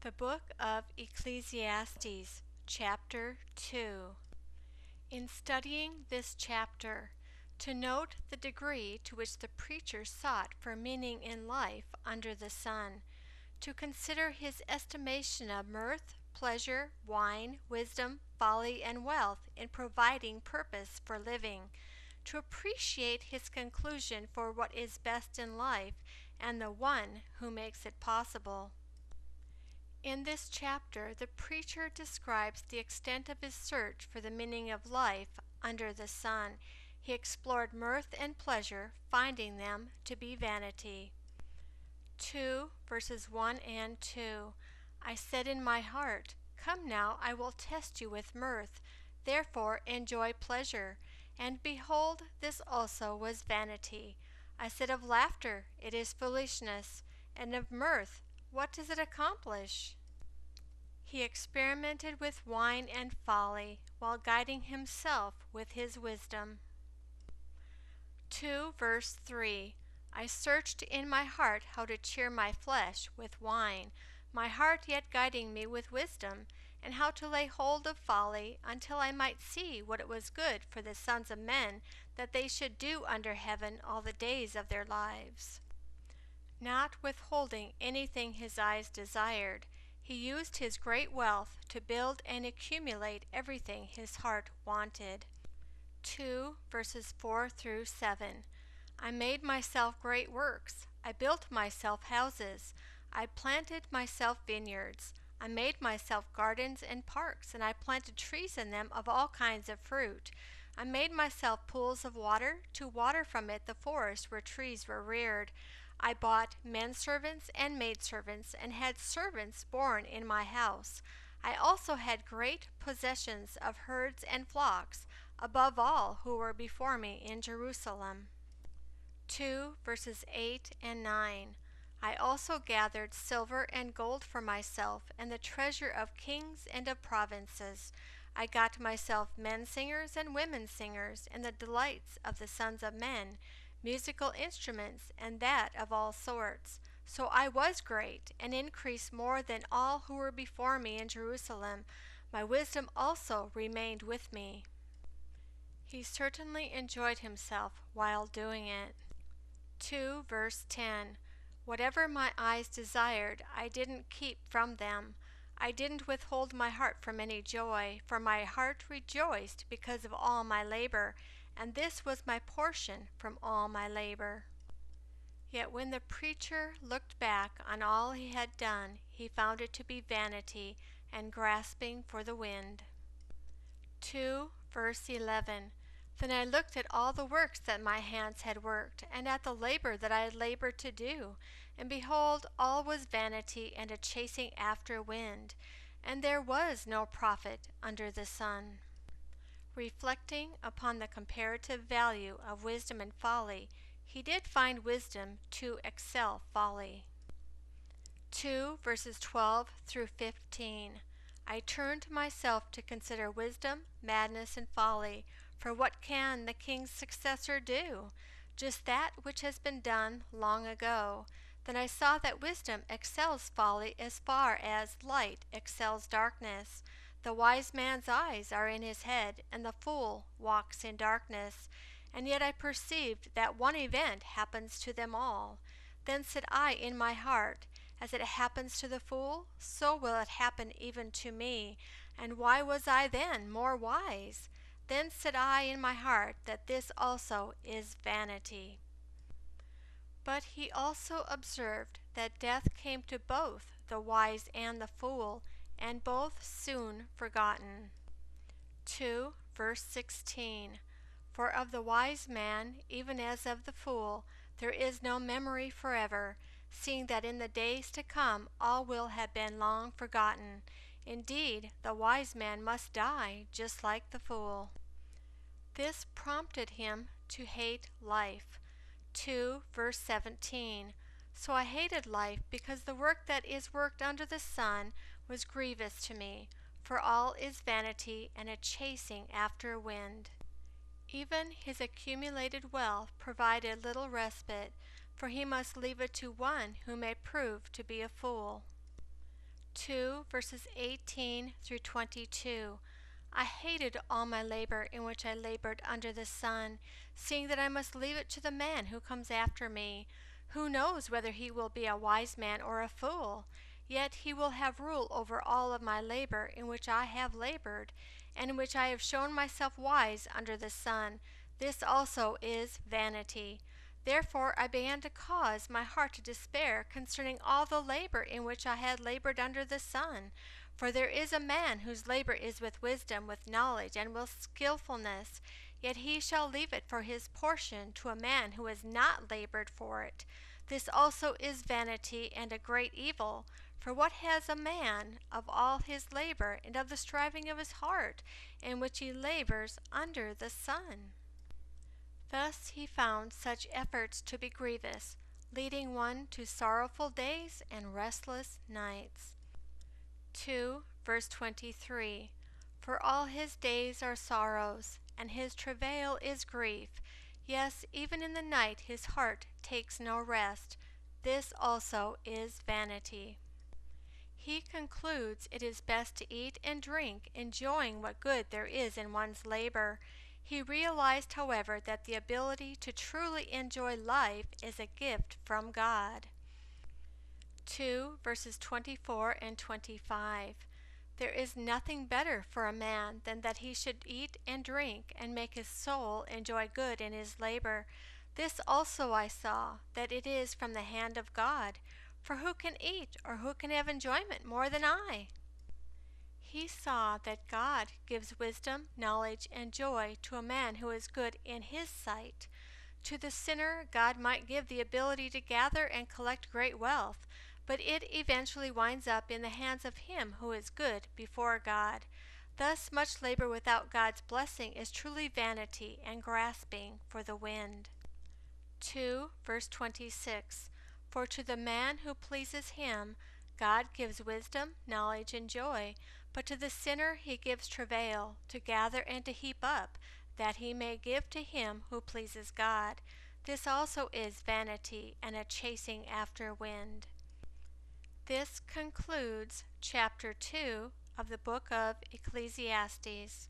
The book of Ecclesiastes, Chapter 2. In studying this chapter, to note the degree to which the preacher sought for meaning in life under the sun, to consider his estimation of mirth, pleasure, wine, wisdom, folly, and wealth in providing purpose for living, to appreciate his conclusion for what is best in life and the one who makes it possible. In this chapter, the preacher describes the extent of his search for the meaning of life under the sun. He explored mirth and pleasure, finding them to be vanity. 2 verses 1 and 2. I said in my heart, Come now, I will test you with mirth. Therefore enjoy pleasure. And behold, this also was vanity. I said of laughter, It is foolishness. And of mirth, what does it accomplish? He experimented with wine and folly while guiding himself with his wisdom. 2 verse 3. I searched in my heart how to cheer my flesh with wine, my heart yet guiding me with wisdom, and how to lay hold of folly until I might see what it was good for the sons of men that they should do under heaven all the days of their lives. Not withholding anything his eyes desired, he used his great wealth to build and accumulate everything his heart wanted. 2 verses 4 through 7. I made myself great works. I built myself houses. I planted myself vineyards. I made myself gardens and parks, and I planted trees in them of all kinds of fruit. I made myself pools of water to water from it the forest where trees were reared. I bought menservants and maidservants, and had servants born in my house. I also had great possessions of herds and flocks, above all who were before me in Jerusalem. 2 verses 8 and 9. I also gathered silver and gold for myself, and the treasure of kings and of provinces. I got myself men singers and women singers, and the delights of the sons of men, musical instruments, and that of all sorts. So I was great, and increased more than all who were before me in Jerusalem. My wisdom also remained with me. He certainly enjoyed himself while doing it. 2 verse 10. Whatever my eyes desired, I didn't keep from them. I didn't withhold my heart from any joy, for my heart rejoiced because of all my labor, and this was my portion from all my labor. Yet when the preacher looked back on all he had done, he found it to be vanity and grasping for the wind. 2 verse 11. Then I looked at all the works that my hands had worked, and at the labor that I had labored to do, and behold, all was vanity and a chasing after wind, and there was no profit under the sun. Reflecting upon the comparative value of wisdom and folly, he did find wisdom to excel folly. 2 verses 12 through 15. I turned myself to consider wisdom, madness, and folly, for what can the king's successor do? Just that which has been done long ago. Then I saw that wisdom excels folly as far as light excels darkness. The wise man's eyes are in his head, and the fool walks in darkness. And yet I perceived that one event happens to them all. Then said I in my heart, As it happens to the fool, so will it happen even to me. And why was I then more wise? Then said I in my heart that this also is vanity. But he also observed that death came to both the wise and the fool, and both soon forgotten. 2 verse 16. For of the wise man, even as of the fool, there is no memory forever, seeing that in the days to come all will have been long forgotten. Indeed, the wise man must die just like the fool. This prompted him to hate life. 2 verse 17. So I hated life because the work that is worked under the sun was grievous to me, for all is vanity and a chasing after wind. Even his accumulated wealth provided little respite, for he must leave it to one who may prove to be a fool. 2 verses 18 through 22. I hated all my labor in which I labored under the sun, seeing that I must leave it to the man who comes after me. Who knows whether he will be a wise man or a fool? Yet he will have rule over all of my labor in which I have labored, and in which I have shown myself wise under the sun. This also is vanity. Therefore I began to cause my heart to despair concerning all the labor in which I had labored under the sun. For there is a man whose labor is with wisdom, with knowledge, and with skillfulness, yet he shall leave it for his portion to a man who has not labored for it. This also is vanity and a great evil. For what has a man of all his labor and of the striving of his heart, in which he labors under the sun? Thus he found such efforts to be grievous, leading one to sorrowful days and restless nights. 2 verse 23. For all his days are sorrows, and his travail is grief. Yes, even in the night his heart takes no rest. This also is vanity. He concludes it is best to eat and drink, enjoying what good there is in one's labor. He realized, however, that the ability to truly enjoy life is a gift from God. 2 verses 24 and 25. There is nothing better for a man than that he should eat and drink and make his soul enjoy good in his labor. This also I saw, that it is from the hand of God. For who can eat or who can have enjoyment more than I? He saw that God gives wisdom, knowledge, and joy to a man who is good in his sight. To the sinner, God might give the ability to gather and collect great wealth, but it eventually winds up in the hands of him who is good before God. Thus, much labor without God's blessing is truly vanity and grasping for the wind. 2 verse 26. For to the man who pleases him, God gives wisdom, knowledge, and joy, but to the sinner he gives travail, to gather and to heap up, that he may give to him who pleases God. This also is vanity and a chasing after wind. This concludes chapter 2 of the book of Ecclesiastes.